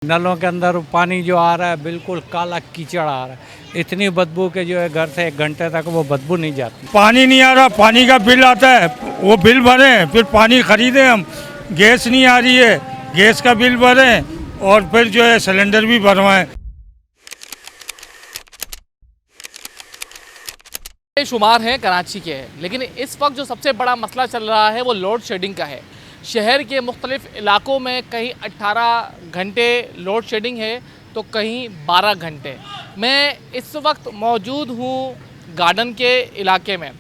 नलों के अंदर पानी जो आ रहा है बिल्कुल काला कीचड़ आ रहा है, इतनी बदबू के जो है घर से 1 घंटे तक वो बदबू नहीं जाती। पानी नहीं आ रहा, पानी का बिल आता है, वो बिल भरें, फिर पानी खरीदें हम। गैस नहीं आ रही है, गैस का बिल भरें और फिर जो है सिलेंडर भी भरवाएं। शुमार हैं कराची के, लेकिन इस वक्त जो सबसे बड़ा मसला चल रहा है वो लोड शेडिंग का है। शहर के मुख्तलिफ इलाकों में कहीं 18 घंटे लोड शेडिंग है तो कहीं 12 घंटे। मैं इस वक्त मौजूद हूँ गार्डन के इलाके में,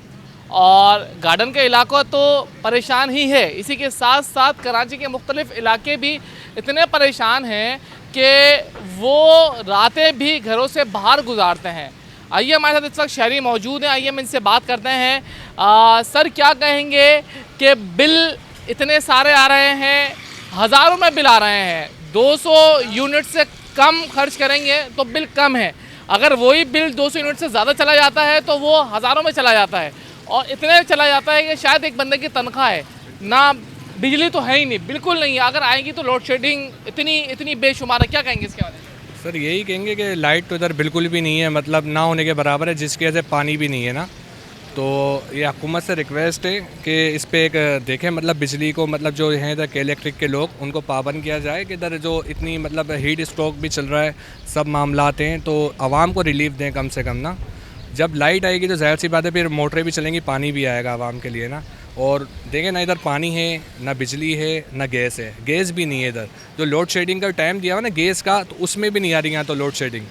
और गार्डन का इलाका तो परेशान ही है, इसी के साथ साथ कराची के मुख्तलिफ इलाके भी इतने परेशान हैं कि वो रातें भी घरों से बाहर गुजारते हैं। आइए हमारे साथ इस वक्त शहरी मौजूद हैं, आइए हम इनसे बात करते हैं। सर क्या कहेंगे कि बिल इतने सारे आ रहे हैं, हज़ारों में बिल आ रहे हैं, 200 यूनिट से कम खर्च करेंगे तो बिल कम है, अगर वही बिल 200 यूनिट से ज़्यादा चला जाता है तो वो हज़ारों में चला जाता है, और इतने चला जाता है कि शायद एक बंदे की तनख्वाह है ना, बिजली तो है ही नहीं, बिल्कुल नहीं है। अगर आएगी तो लोड शेडिंग इतनी बेशुमार है, क्या कहेंगे इसके बारे में? सर यही कहेंगे कि लाइट तो इधर बिल्कुल भी नहीं है, मतलब ना होने के बराबर है, जिसकी वजह से पानी भी नहीं है ना। तो ये हुकूमत से रिक्वेस्ट है कि इस पे एक देखें, मतलब बिजली को, मतलब जो हैं इधर के इलेक्ट्रिक के लोग, उनको पाबंद किया जाए कि इधर जो इतनी मतलब हीट स्ट्रोक भी चल रहा है, सब मामलात हैं, तो आवाम को रिलीफ दें कम से कम ना। जब लाइट आएगी तो ज़ाहिर सी बात है फिर मोटरें भी चलेंगी, पानी भी आएगा आवाम के लिए ना। और देखें ना, इधर पानी है ना, बिजली है ना, गैस है, गैस भी नहीं है इधर। जो लोड शेडिंग का टाइम दिया हुआ ना गैस का, तो उसमें भी नहीं आ रही यहाँ तो लोड शेडिंग,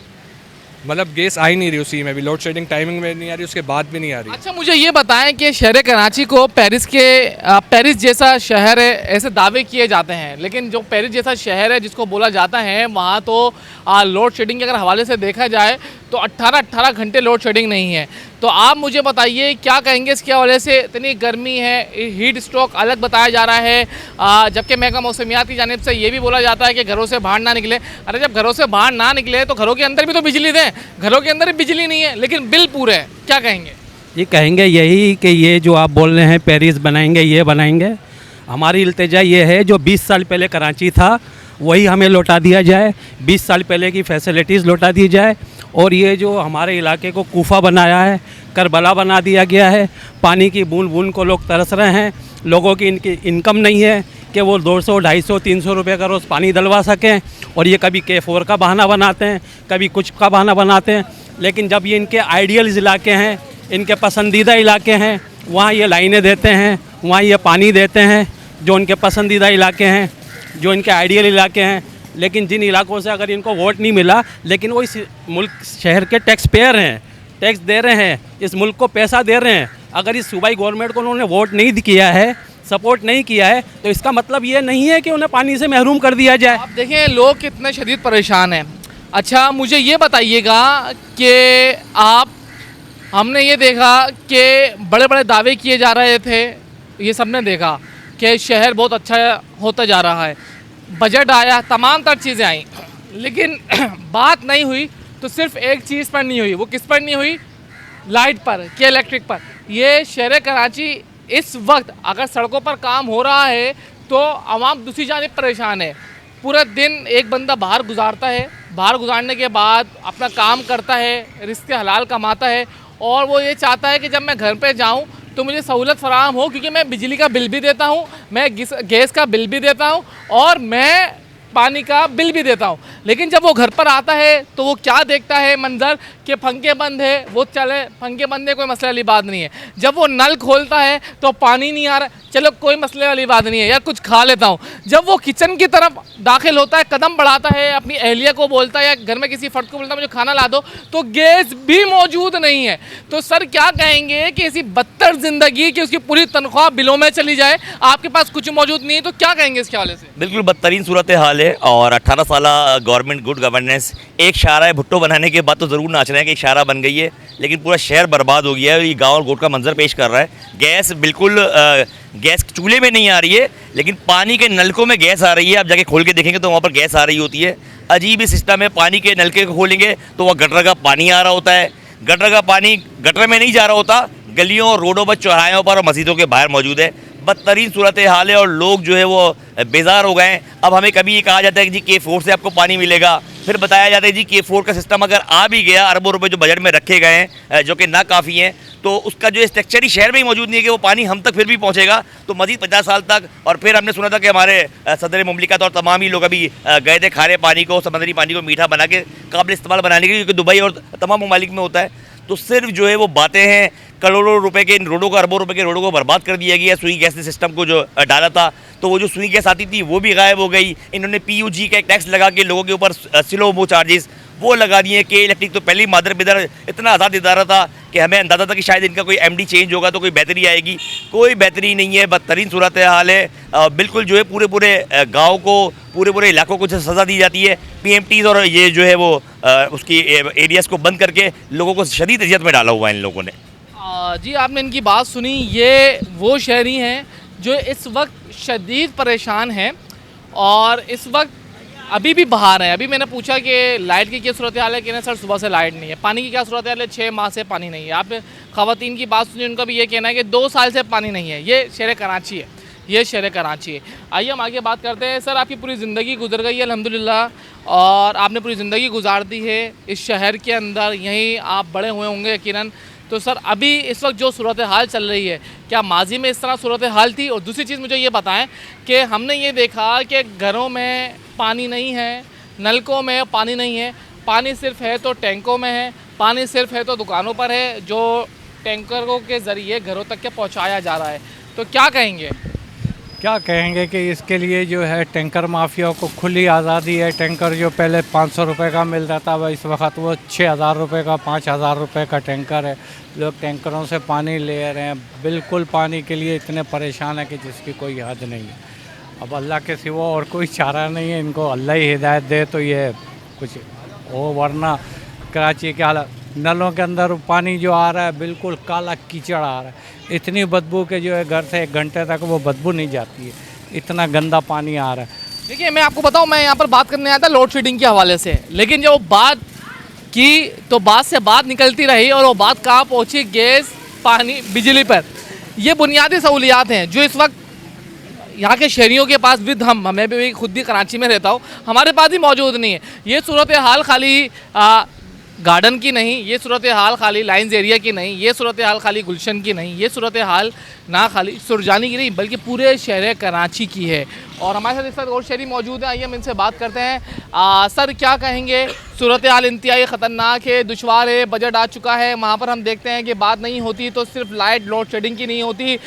मतलब गैस आ ही नहीं रही, उसी में भी लोड शेडिंग टाइमिंग में नहीं आ रही, उसके बाद भी नहीं आ रही। अच्छा, मुझे ये बताएं कि शहर कराची को पेरिस जैसा शहर है, ऐसे दावे किए जाते हैं, लेकिन जो पेरिस जैसा शहर है जिसको बोला जाता है, वहाँ तो लोड शेडिंग के अगर हवाले से देखा जाए तो 18 घंटे लोड शेडिंग नहीं है। तो आप मुझे बताइए क्या कहेंगे इसके हवाले से? इतनी गर्मी है, हीट स्ट्रोक अलग बताया जा रहा है, जबकि महकमा मौसमियात की जानिब से ये भी बोला जाता है कि घरों से बाहर ना निकले। अरे जब घरों से बाहर ना निकले तो घरों के अंदर भी तो बिजली दें, घरों के अंदर भी बिजली नहीं है लेकिन बिल पूरे हैं, क्या कहेंगे? ये कहेंगे यही कि ये जो आप बोल रहे हैं पेरिस बनाएंगे, ये बनाएंगे। हमारी इल्तिजा ये है जो 20 साल पहले कराची था वही हमें लौटा दिया जाए, 20 साल पहले की फैसिलिटीज़ लौटा दी जाए। और ये जो हमारे इलाके को कूफा बनाया है, करबला बना दिया गया है, पानी की बूंद बूंद को लोग तरस रहे हैं, लोगों की इनकी इनकम नहीं है कि वो 200, 250, 300 रुपये का रोज़ पानी डलवा सकें, और ये कभी K4 का बहाना बनाते हैं, कभी कुछ का बहाना बनाते हैं। लेकिन जब ये इनके आइडियल इलाके हैं, इनके पसंदीदा इलाके हैं, वहाँ ये लाइनें देते हैं, वहाँ ये पानी देते हैं, जो उनके पसंदीदा इलाके हैं, जो इनके आइडियल इलाके हैं। लेकिन जिन इलाकों से अगर इनको वोट नहीं मिला, लेकिन वो इस मुल्क शहर के टैक्स पेयर हैं, टैक्स दे रहे हैं, इस मुल्क को पैसा दे रहे हैं, अगर इस सूबाई गवर्नमेंट को उन्होंने वोट नहीं किया है, सपोर्ट नहीं किया है, तो इसका मतलब ये नहीं है कि उन्हें पानी से महरूम कर दिया जाए। आप देखें लोग कितने शदीद परेशान हैं। अच्छा, मुझे ये बताइएगा कि हमने ये देखा कि बड़े बड़े दावे किए जा रहे थे, ये सब ने देखा कि शहर बहुत अच्छा होता जा रहा है, बजट आया, तमाम तर चीज़ें आई, लेकिन बात नहीं हुई तो सिर्फ एक चीज़ पर नहीं हुई, वो किस पर नहीं हुई? लाइट पर कि इलेक्ट्रिक पर। ये शहर कराची इस वक्त अगर सड़कों पर काम हो रहा है तो आवाम दूसरी जानिब परेशान है। पूरा दिन एक बंदा बाहर गुजारता है, बाहर गुजारने के बाद अपना काम करता है, रिस्क हलाल कमाता है, और वो ये चाहता है कि जब मैं घर पे जाऊं तो मुझे सहूलत फराहम हो, क्योंकि मैं बिजली का बिल भी देता हूं, मैं गैस का बिल भी देता हूं, और मैं पानी का बिल भी देता हूं। लेकिन जब वो घर पर आता है तो वो क्या देखता है मंजर कि पंखे बंद है, वो चले पंखे बंद है, कोई मसले वाली बात नहीं है। जब वो नल खोलता है तो पानी नहीं आ रहा, चलो कोई मसले वाली बात नहीं है यार, कुछ खा लेता हूँ। जब वो किचन की तरफ दाखिल होता है, कदम बढ़ाता है, अपनी अहलिया को बोलता है या घर में किसी फर्द को बोलता है मुझे खाना ला दो, तो गैस भी मौजूद नहीं है। तो सर क्या कहेंगे कि ऐसी बदतर ज़िंदगी कि उसकी पूरी तनख्वाह बिलों में चली जाए, आपके पास कुछ मौजूद नहीं है, तो क्या कहेंगे इसके हवाले से? बिल्कुल बदतरीन सूरत हाल है, और 18 साल गवर्नमेंट गुड गवर्नेंस, एक शारा भुट्टो बनाने के बाद तो ज़रूर नाच रहे हैं कि एक शारा बन गई है, लेकिन पूरा शहर बर्बाद हो गया है। ये गाँव और गोट का मंजर पेश कर रहा है। गैस बिल्कुल गैस चूल्हे में नहीं आ रही है, लेकिन पानी के नलकों में गैस आ रही है। आप जाके खोल के देखेंगे तो वहाँ पर गैस आ रही होती है। अजीब ही सिस्टम है। पानी के नलके को खोलेंगे तो वहाँ गटर का पानी आ रहा होता है, गटर का पानी गटर में नहीं जा रहा होता, गलियों और रोडों पर, चौराहों पर और मस्जिदों के बाहर मौजूद है। बदतरीन सूरत हाल है, और लोग जो है वो बेजार हो गए हैं। अब हमें कभी ये कहा जाता है कि जी K4 से आपको पानी मिलेगा, फिर बताया जाता है जी K4 का सिस्टम अगर आ भी गया, अरबों रुपए जो बजट में रखे गए हैं जो कि ना काफ़ी हैं, तो उसका जो स्ट्रक्चर ही शहर में ही मौजूद नहीं है कि वो पानी हम तक फिर भी पहुंचेगा, तो मजीद 50 साल तक। और फिर हमने सुना था कि हमारे सदर मुमलिकत और तमाम ही लोग अभी गए थे खारे पानी को, समंदरी पानी को मीठा बना के काबिल इस्तेमाल बनाने के लिए, क्योंकि दुबई और तमाम ममालिक में होता है। तो सिर्फ जो है वो बातें हैं, करोड़ों रुपए के इन रोडों को, अरबों रुपए के रोडों को बर्बाद कर दिया गया। सुई गैस सिस्टम को जो डाला था, तो वो जो सुई गैस आती थी वो भी गायब हो गई। इन्होंने PUG का एक टैक्स लगा के लोगों के ऊपर स्लो मो चार्जेस वो लगा दिए। के इलेक्ट्रिक तो पहले ही मादर बिदर इतना आज़ाद इदारा था कि हमें अंदाज़ा था कि शायद इनका कोई MD चेंज होगा तो कोई बेहतरी आएगी। कोई बेहतरी नहीं है, बदतरीन सूरत हाल है। बिल्कुल जो है पूरे गाँव को, पूरे इलाकों को जो सज़ा दी जाती है, PMTs और ये जो है वो उसकी एरियाज़ को बंद करके लोगों को शदीद अजियत में डाला हुआ है इन लोगों ने। जी आपने इनकी बात सुनी। ये वो शहरी हैं जो इस वक्त शदीद परेशान हैं और इस वक्त अभी भी बाहर हैं। अभी मैंने पूछा कि लाइट की क्या सूरत हाल है, कि ना सर सुबह से लाइट नहीं है। पानी की क्या सूरत हाल है, 6 माह से पानी नहीं है। आप ख़वातीन की बात सुनी, उनका भी ये कहना है कि 2 साल से पानी नहीं है। ये शहर कराची है, ये शहर कराची है। आइए हम आगे बात करते हैं। सर आपकी पूरी ज़िंदगी गुजर गई है अल्हम्दुलिल्लाह, और आपने पूरी ज़िंदगी गुजार दी है इस शहर के अंदर, यहीं आप बड़े हुए होंगे यकीनन। तो सर अभी इस वक्त जो सूरत हाल चल रही है, क्या माजी में इस तरह सूरत हाल थी? और दूसरी चीज़ मुझे ये बताएं कि हमने ये देखा कि घरों में पानी नहीं है, नलकों में पानी नहीं है, पानी सिर्फ है तो टैंकों में है, पानी सिर्फ है तो दुकानों पर है, जो टैंकरों के ज़रिए घरों तक के पहुँचाया जा रहा है। तो क्या कहेंगे? क्या कहेंगे कि इसके लिए जो है टैंकर माफिया को खुली आज़ादी है। टैंकर जो पहले 500 रुपये का मिल रहा था, वह इस वक्त वो 6,000 रुपये का, 5,000 रुपये का टैंकर है। लोग टैंकरों से पानी ले रहे हैं, बिल्कुल पानी के लिए इतने परेशान है कि जिसकी कोई हद नहीं है। अब अल्लाह के सिवा और कोई चारा नहीं है, इनको अल्लाह ही हिदायत दे तो ये कुछ हो, वरना कराची के हालत, नलों के अंदर पानी जो आ रहा है बिल्कुल काला कीचड़ आ रहा है। इतनी बदबू के जो है घर से 1 घंटे तक वो बदबू नहीं जाती है, इतना गंदा पानी आ रहा है। देखिए मैं आपको बताऊं, मैं यहाँ पर बात करने आया था लोड शेडिंग के हवाले से, लेकिन जब बात की तो बात से बात निकलती रही और वो बात कहाँ पहुँची? गैस, पानी, बिजली पर। ये बुनियादी सहूलियात हैं जो इस वक्त यहाँ के शहरियों के पास भी, हमें भी खुद भी कराची में रहता हूँ, हमारे पास भी मौजूद नहीं है। ये सूरत हाल खाली गार्डन की नहीं, ये सूरत हाल खाली लाइंस एरिया की नहीं, ये सूरत हाल खाली गुलशन की नहीं, ये सूरत हाल ना खाली सुरजानी की नहीं बल्कि पूरे शहर कराची की है। और हमारे साथ इस वक्त और शहरी मौजूद हैं, आइए हम इनसे बात करते हैं। सर क्या कहेंगे? सूरत हाल इंतहाई ख़तरनाक है, दुशवार है, बजट आ चुका है, वहाँ पर हम देखते हैं कि बात नहीं होती तो सिर्फ लाइट लोड शेडिंग की नहीं होती,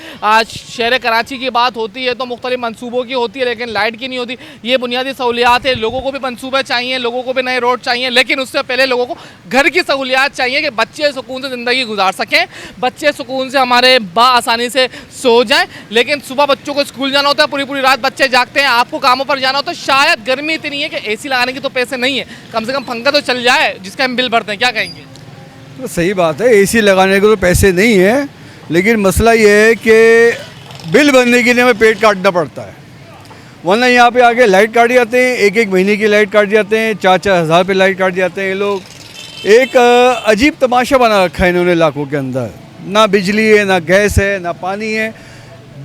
शहर कराची की बात होती है तो मुख्तलिफ मनसूबों की होती है, लेकिन लाइट की नहीं होती। ये बुनियादी सहूलियात है, लोगों को भी मनसूबे चाहिए, लोगों को भी नए रोड चाहिए, लेकिन उससे पहले लोगों को घर की सहूलियात चाहिए कि बच्चे सुकून से ज़िंदगी गुजार सकें, बच्चे सुकून से हमारे आसानी से सो जाएं। लेकिन सुबह बच्चों को स्कूल जाना होता है, पूरी रात बच्चे जागते हैं, आपको कामों पर जाना होता है, शायद गर्मी इतनी है कि AC लगाने के तो पैसे नहीं है, कम से कम पंखा तो चल जाए जिसका हम बिल भरते हैं। क्या कहेंगे? तो सही बात है, AC लगाने के तो पैसे नहीं है, लेकिन मसला ये है कि बिल भरने के लिए हमें पेट काटना पड़ता है, वरना यहाँ पे आके लाइट काट जाते हैं, 1-1 महीने की लाइट काट जाते हैं, 4-4 हज़ार पे लाइट काट जाते हैं। ये लोग एक अजीब तमाशा बना रखा है इन्होंने इलाकों के अंदर, ना बिजली है, ना गैस है, ना पानी है।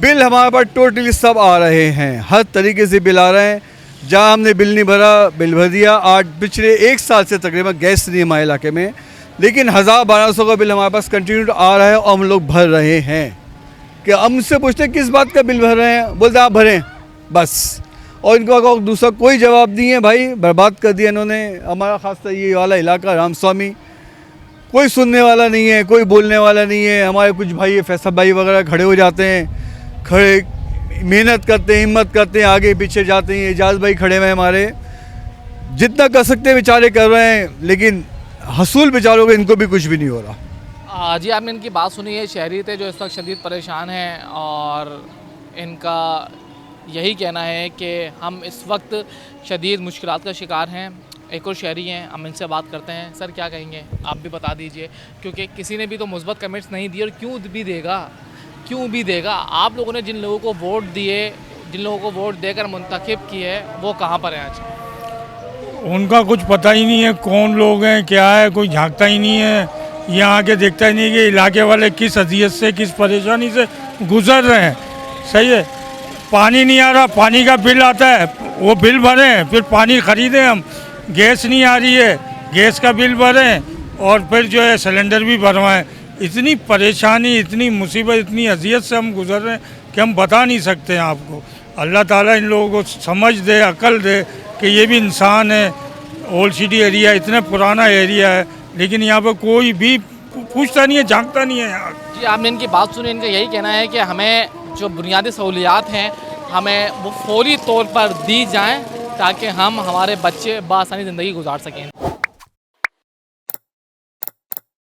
बिल हमारे पास टोटली सब आ रहे हैं, हर तरीके से बिल आ रहे हैं। जहाँ हमने बिल नहीं भरा, बिल भर दिया। आज पिछले 1 साल से तकरीबन गैस नहीं है हमारे इलाके में, लेकिन 1000-1200 का बिल हमारे पास कंटिन्यू आ रहा है और हम लोग भर रहे हैं। कि हमसे पूछते हैं किस बात का बिल भर रहे हैं, बोलते आप भरें बस, और इनको दूसरा कोई जवाब नहीं है। भाई बर्बाद कर दिया इन्होंने हमारा, खासकर ये वाला इलाका रामस्वामी, कोई सुनने वाला नहीं है, कोई बोलने वाला नहीं है। हमारे कुछ भाई फैसल भाई वगैरह खड़े हो जाते हैं, खड़े मेहनत करते हैं, हिम्मत करते हैं, आगे पीछे जाते हैं। एजाज भाई खड़े हुए हैं हमारे, जितना कर सकते हैं बेचारे कर रहे हैं, लेकिन हसूल बेचारों को इनको भी कुछ भी नहीं हो रहा। जी आपने इनकी बात सुनी है, शहरी थे जो इस वक्त शदीद परेशान हैं और इनका यही कहना है कि हम इस वक्त शदीद मुश्किलात का शिकार हैं। एक और शहरी हैं, हम इनसे बात करते हैं। सर क्या कहेंगे, आप भी बता दीजिए, क्योंकि किसी ने भी तो मुस्बत कमेंट्स नहीं दिए और क्यों भी देगा। आप लोगों ने जिन लोगों को वोट दिए, जिन लोगों को वोट देकर मुंतखब किए, वो कहाँ पर हैं आज? उनका कुछ पता ही नहीं है कौन लोग हैं, क्या है, कोई झांकता ही नहीं है। यहाँ आके देखता ही नहीं कि इलाके वाले किस अजियत से, किस परेशानी से गुजर रहे हैं। सही है, पानी नहीं आ रहा, पानी का बिल आता है, वो बिल भरें, फिर पानी ख़रीदें हम। गैस नहीं आ रही है, गैस का बिल भरें और फिर जो है सिलेंडर भी भरवाएं। इतनी परेशानी, इतनी मुसीबत, इतनी अजियत से हम गुजर रहे हैं कि हम बता नहीं सकते हैं आपको। अल्लाह ताला इन लोगों को समझ दे, अकल दे कि ये भी इंसान है। ओल्ड सिटी एरिया इतना पुराना एरिया है, लेकिन यहाँ पर कोई भी पूछता नहीं है, झांकता नहीं है यहाँ। जी आपने इनकी बात सुनी, इनका यही कहना है कि हमें जो बुनियादी सहूलियात हैं हमें वो फौरी तौर पर दी जाएं ताकि हम हमारे बच्चे बआसानी ज़िंदगी गुजार सकें।